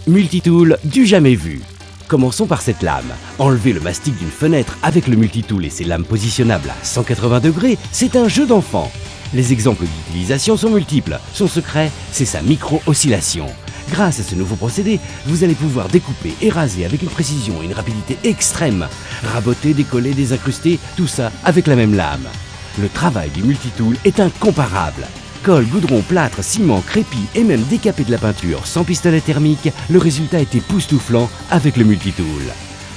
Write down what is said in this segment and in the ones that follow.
Multitool du jamais vu. Commençons par cette lame. Enlever le mastic d'une fenêtre avec le multitool et ses lames positionnables à 180 degrés, c'est un jeu d'enfant. Les exemples d'utilisation sont multiples. Son secret, c'est sa micro-oscillation. Grâce à ce nouveau procédé, vous allez pouvoir découper et raser avec une précision et une rapidité extrême. Raboter, décoller, désincruster, tout ça avec la même lame. Le travail du multitool est incomparable. Colle, goudron, plâtre, ciment, crépi et même décapé de la peinture sans pistolet thermique, le résultat est époustouflant avec le multitool.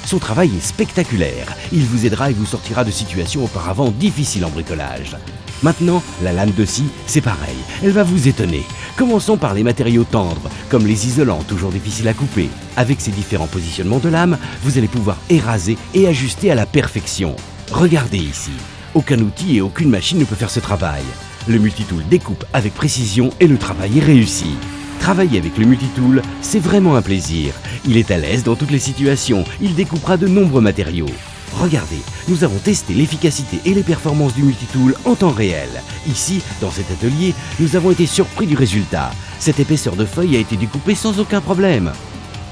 Son travail est spectaculaire. Il vous aidera et vous sortira de situations auparavant difficiles en bricolage. Maintenant, la lame de scie, c'est pareil. Elle va vous étonner. Commençons par les matériaux tendres, comme les isolants, toujours difficiles à couper. Avec ces différents positionnements de lame, vous allez pouvoir éraser et ajuster à la perfection. Regardez ici. Aucun outil et aucune machine ne peut faire ce travail. Le multitool découpe avec précision et le travail est réussi. Travailler avec le multitool, c'est vraiment un plaisir. Il est à l'aise dans toutes les situations, il découpera de nombreux matériaux. Regardez, nous avons testé l'efficacité et les performances du multitool en temps réel. Ici, dans cet atelier, nous avons été surpris du résultat. Cette épaisseur de feuille a été découpée sans aucun problème.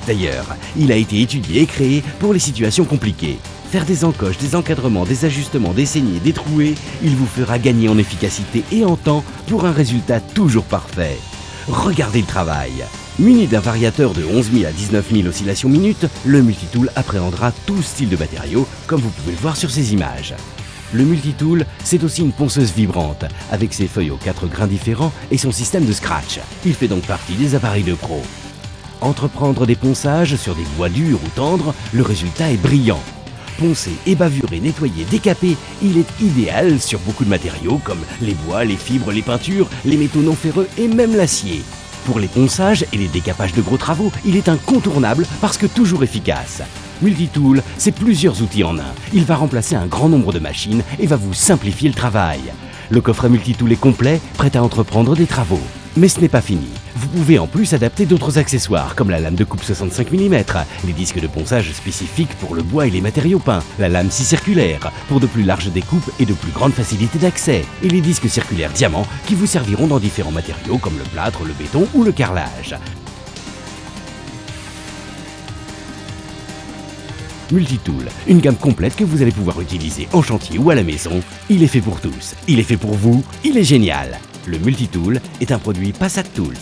D'ailleurs, il a été étudié et créé pour les situations compliquées. Faire des encoches, des encadrements, des ajustements, des saignées, des trouées, il vous fera gagner en efficacité et en temps pour un résultat toujours parfait. Regardez le travail. Muni d'un variateur de 11 000 à 19 000 oscillations minutes, le multitool appréhendera tout style de matériaux, comme vous pouvez le voir sur ces images. Le multitool, c'est aussi une ponceuse vibrante, avec ses feuilles aux 4 grains différents et son système de scratch. Il fait donc partie des appareils de pro. Entreprendre des ponçages sur des bois durs ou tendres, le résultat est brillant. Poncer, ébavurer, nettoyer, décaper, il est idéal sur beaucoup de matériaux comme les bois, les fibres, les peintures, les métaux non ferreux et même l'acier. Pour les ponçages et les décapages de gros travaux, il est incontournable parce que toujours efficace. Multitool, c'est plusieurs outils en un. Il va remplacer un grand nombre de machines et va vous simplifier le travail. Le coffret multitool est complet, prêt à entreprendre des travaux. Mais ce n'est pas fini. Vous pouvez en plus adapter d'autres accessoires comme la lame de coupe 65 mm, les disques de ponçage spécifiques pour le bois et les matériaux peints, la lame scie circulaire pour de plus larges découpes et de plus grandes facilités d'accès, et les disques circulaires diamants qui vous serviront dans différents matériaux comme le plâtre, le béton ou le carrelage. Multitool, une gamme complète que vous allez pouvoir utiliser en chantier ou à la maison. Il est fait pour tous, il est fait pour vous, il est génial. Le multitool est un produit Passat Tools.